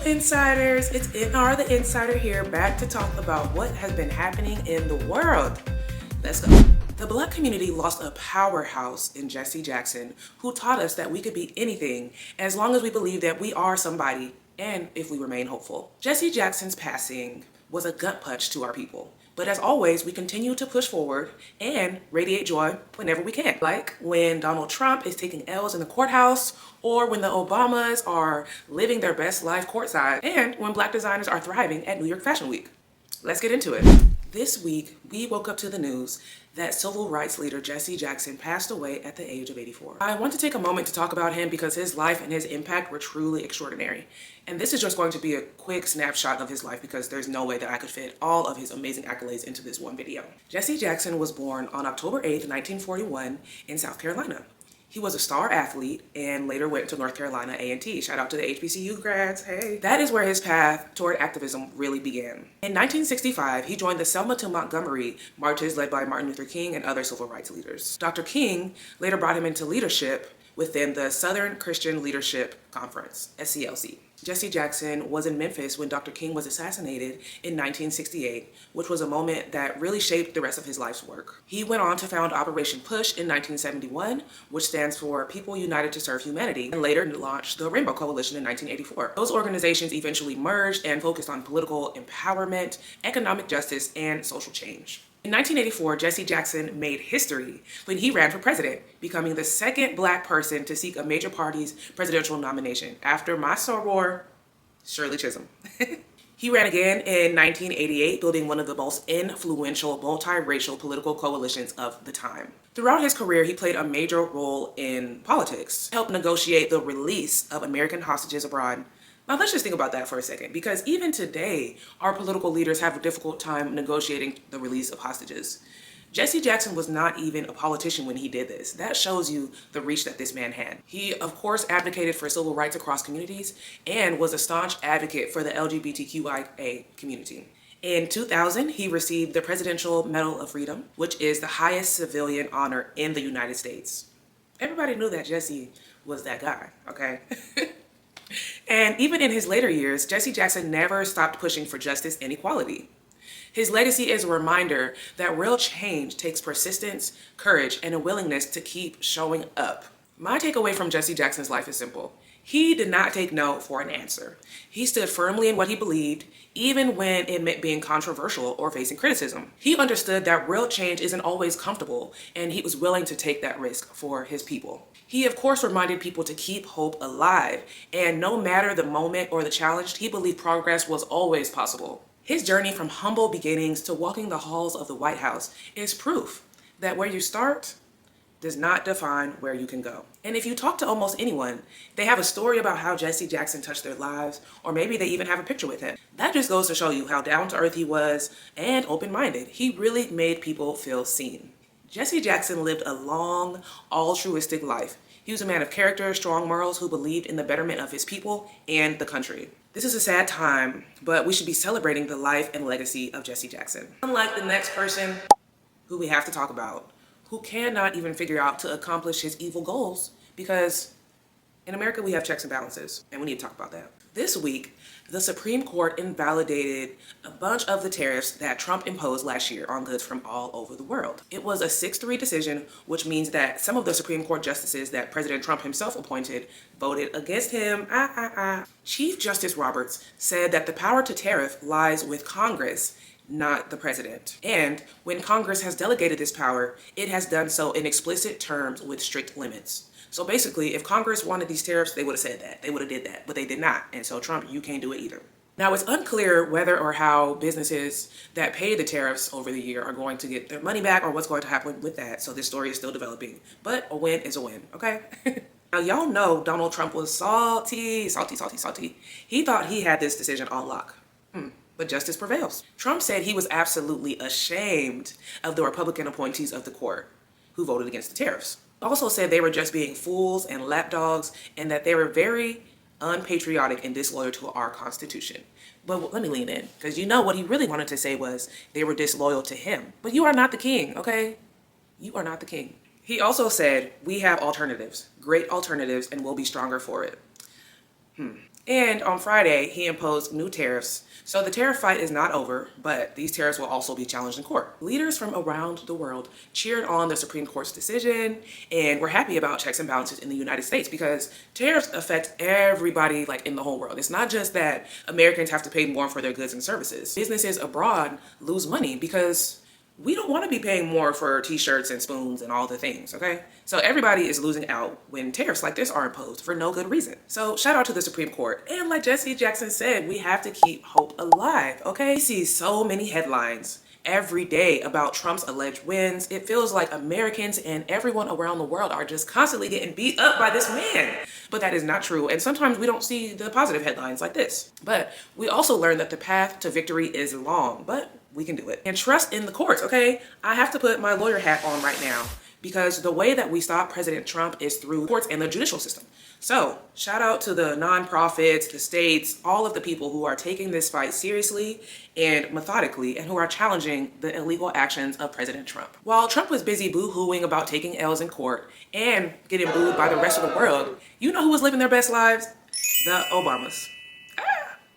Insiders, it's NR the Insider here, back to talk about what has been happening in the world. Let's go. The Black community lost a powerhouse in Jesse Jackson, who taught us that we could be anything as long as we believe that we are somebody and if we remain hopeful. Jesse Jackson's passing was a gut punch to our people. But as always, we continue to push forward and radiate joy whenever we can. Like when Donald Trump is taking L's in the courthouse, or when the Obamas are living their best life courtside, and when Black designers are thriving at New York Fashion Week. Let's get into it. This week, we woke up to the news that civil rights leader Jesse Jackson passed away at the age of 84. I want to take a moment to talk about him because his life and his impact were truly extraordinary. And this is just going to be a quick snapshot of his life because there's no way that I could fit all of his amazing accolades into this one video. Jesse Jackson was born on October 8th, 1941 in South Carolina. He was a star athlete and later went to North Carolina A&T. Shout out to the HBCU grads, hey. That is where his path toward activism really began. In 1965, he joined the Selma to Montgomery marches led by Martin Luther King and other civil rights leaders. Dr. King later brought him into leadership within the Southern Christian Leadership Conference, SCLC. Jesse Jackson was in Memphis when Dr. King was assassinated in 1968, which was a moment that really shaped the rest of his life's work. He went on to found Operation PUSH in 1971, which stands for People United to Serve Humanity, and later launched the Rainbow Coalition in 1984. Those organizations eventually merged and focused on political empowerment, economic justice, and social change. In 1984, Jesse Jackson made history when he ran for president, becoming the second Black person to seek a major party's presidential nomination after my soror, Shirley Chisholm. He ran again in 1988, building one of the most influential multiracial political coalitions of the time. Throughout his career, he played a major role in politics, helped negotiate the release of American hostages abroad. Now let's just think about that for a second, because even today, our political leaders have a difficult time negotiating the release of hostages. Jesse Jackson was not even a politician when he did this. That shows you the reach that this man had. He, of course, advocated for civil rights across communities and was a staunch advocate for the LGBTQIA community. In 2000, he received the Presidential Medal of Freedom, which is the highest civilian honor in the United States. Everybody knew that Jesse was that guy, okay? And even in his later years, Jesse Jackson never stopped pushing for justice and equality. His legacy is a reminder that real change takes persistence, courage, and a willingness to keep showing up. My takeaway from Jesse Jackson's life is simple. He did not take no for an answer. He stood firmly in what he believed, even when it meant being controversial or facing criticism. He understood that real change isn't always comfortable, and he was willing to take that risk for his people. He, of course, reminded people to keep hope alive, and no matter the moment or the challenge, he believed progress was always possible. His journey from humble beginnings to walking the halls of the White House is proof that where you start does not define where you can go. And if you talk to almost anyone, they have a story about how Jesse Jackson touched their lives, or maybe they even have a picture with him. That just goes to show you how down to earth he was and open-minded. He really made people feel seen. Jesse Jackson lived a long, altruistic life. He was a man of character, strong morals, who believed in the betterment of his people and the country. This is a sad time, but we should be celebrating the life and legacy of Jesse Jackson. Unlike the next person who we have to talk about, who cannot even figure out to accomplish his evil goals, because in America we have checks and balances, and we need to talk about that. This week, the Supreme Court invalidated a bunch of the tariffs that Trump imposed last year on goods from all over the world. It was a 6-3 decision, which means that some of the Supreme Court justices that President Trump himself appointed voted against him. Chief Justice Roberts said that the power to tariff lies with Congress, not the president. And when Congress has delegated this power, it has done so in explicit terms with strict limits. So basically, if Congress wanted these tariffs, they would have said that. They would have did that, but they did not. And so Trump, you can't do it either. Now, it's unclear whether or how businesses that pay the tariffs over the year are going to get their money back or what's going to happen with that. So this story is still developing, but a win is a win, okay? Now, y'all know Donald Trump was salty. He thought he had this decision on lock. But justice prevails. Trump said he was absolutely ashamed of the Republican appointees of the court who voted against the tariffs. Also said they were just being fools and lapdogs and that they were very unpatriotic and disloyal to our Constitution. But let me lean in, because you know what he really wanted to say was they were disloyal to him. But you are not the king, okay? You are not the king. He also said, we have alternatives, great alternatives, and we'll be stronger for it. And on Friday, he imposed new tariffs. So the tariff fight is not over, but these tariffs will also be challenged in court. Leaders from around the world cheered on the Supreme Court's decision, and we're happy about checks and balances in the United States because tariffs affect everybody like in the whole world. It's not just that Americans have to pay more for their goods and services. Businesses abroad lose money because we don't want to be paying more for t-shirts and spoons and all the things, okay? So everybody is losing out when tariffs like this are imposed for no good reason. So shout out to the Supreme Court. And like Jesse Jackson said, we have to keep hope alive, okay? We see so many headlines every day about Trump's alleged wins. It feels like Americans and everyone around the world are just constantly getting beat up by this man. But that is not true. And sometimes we don't see the positive headlines like this. But we also learn that the path to victory is long, but we can do it. And trust in the courts, okay? I have to put my lawyer hat on right now because the way that we stop President Trump is through courts and the judicial system. So shout out to the nonprofits, the states, all of the people who are taking this fight seriously and methodically and who are challenging the illegal actions of President Trump. While Trump was busy boo-hooing about taking L's in court and getting booed by the rest of the world, you know who was living their best lives? The Obamas.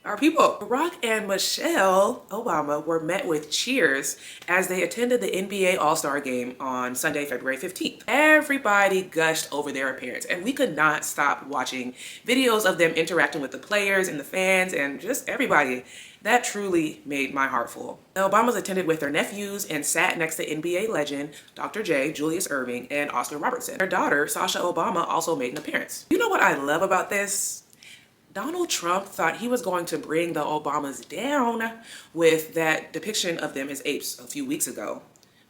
Our people. Barack and Michelle Obama were met with cheers as they attended the NBA All-Star Game on Sunday, February 15th. Everybody gushed over their appearance, and we could not stop watching videos of them interacting with the players and the fans and just everybody. That truly made my heart full. The Obamas attended with their nephews and sat next to NBA legend Dr. J, Julius Erving, and Oscar Robertson. Their daughter, Sasha Obama, also made an appearance. You know what I love about this? Donald Trump thought he was going to bring the Obamas down with that depiction of them as apes a few weeks ago.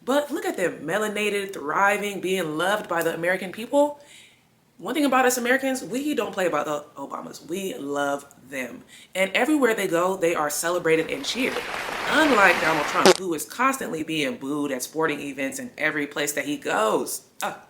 But look at them, melanated, thriving, being loved by the American people. One thing about us Americans, we don't play about the Obamas. We love them. And everywhere they go, they are celebrated and cheered. Unlike Donald Trump, who is constantly being booed at sporting events in every place that he goes.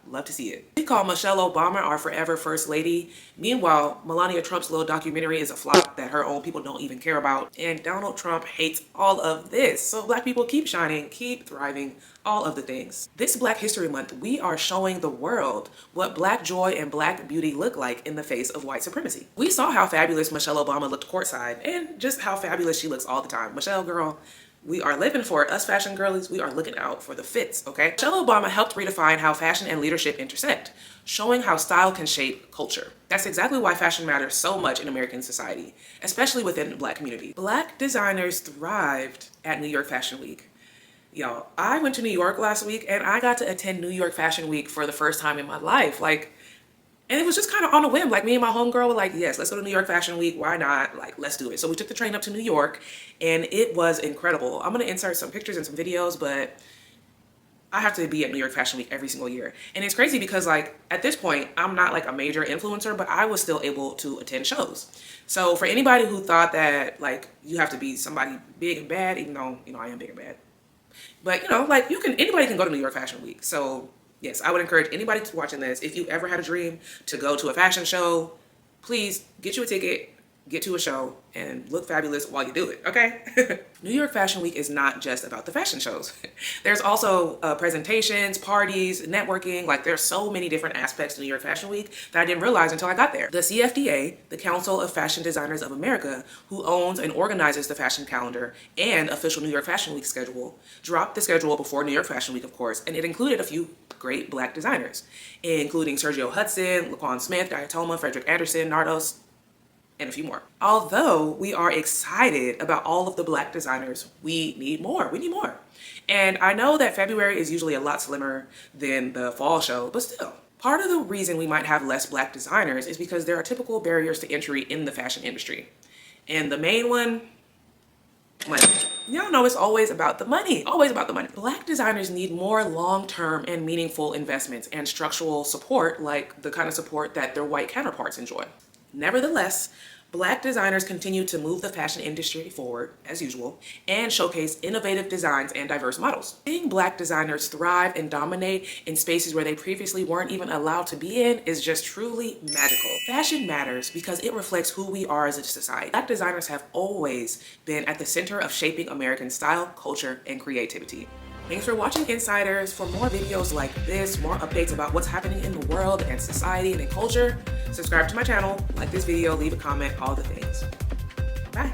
Love to see it. We call Michelle Obama our forever first lady. Meanwhile, Melania Trump's little documentary is a flop that her own people don't even care about. And Donald Trump hates all of this. So Black people keep shining, keep thriving, all of the things. This Black History Month, we are showing the world what Black joy and Black beauty look like in the face of white supremacy. We saw how fabulous Michelle Obama looked courtside and just how fabulous she looks all the time. Michelle, girl, we are living for it. Us fashion girlies, we are looking out for the fits, okay? Michelle Obama helped redefine how fashion and leadership intersect, showing how style can shape culture. That's exactly why fashion matters so much in American society, especially within the Black community. Black designers thrived at New York Fashion Week. Y'all, I went to New York last week and I got to attend New York Fashion Week for the first time in my life. And it was just kind of on a whim. Like me and my homegirl were like, yes, let's go to New York Fashion Week. Why not? Like, let's do it. So we took the train up to New York and it was incredible. I'm going to insert some pictures and some videos, but I have to be at New York Fashion Week every single year. And it's crazy because like at this point, I'm not like a major influencer, but I was still able to attend shows. So for anybody who thought that like you have to be somebody big and bad, even though, you know, I am big and bad. But you know, like anybody can go to New York Fashion Week. So yes, I would encourage anybody watching this, if you ever had a dream to go to a fashion show, please get you a ticket, get to a show, and look fabulous while you do it, okay? New York Fashion Week is not just about the fashion shows. There's also presentations, parties, networking. Like there's so many different aspects to New York Fashion Week that I didn't realize until I got there. The CFDA, the Council of Fashion Designers of America, who owns and organizes the fashion calendar and official New York Fashion Week schedule, dropped the schedule before New York Fashion Week, of course, and it included a few great Black designers, including Sergio Hudson, Laquan Smith, Diatoma, Frederick Anderson, Nardos, and a few more. Although we are excited about all of the Black designers, we need more. We need more. And I know that February is usually a lot slimmer than the fall show, but still. Part of the reason we might have less Black designers is because there are typical barriers to entry in the fashion industry. And the main one, money. Y'all know it's always about the money, always about the money. Black designers need more long-term and meaningful investments and structural support, like the kind of support that their white counterparts enjoy. Nevertheless, Black designers continue to move the fashion industry forward, as usual, and showcase innovative designs and diverse models. Seeing Black designers thrive and dominate in spaces where they previously weren't even allowed to be in is just truly magical. Fashion matters because it reflects who we are as a society. Black designers have always been at the center of shaping American style, culture, and creativity. Thanks for watching, Insiders. For more videos like this, more updates about what's happening in the world and society and in culture, Subscribe to my channel, like this video, leave a comment, all the things. Bye.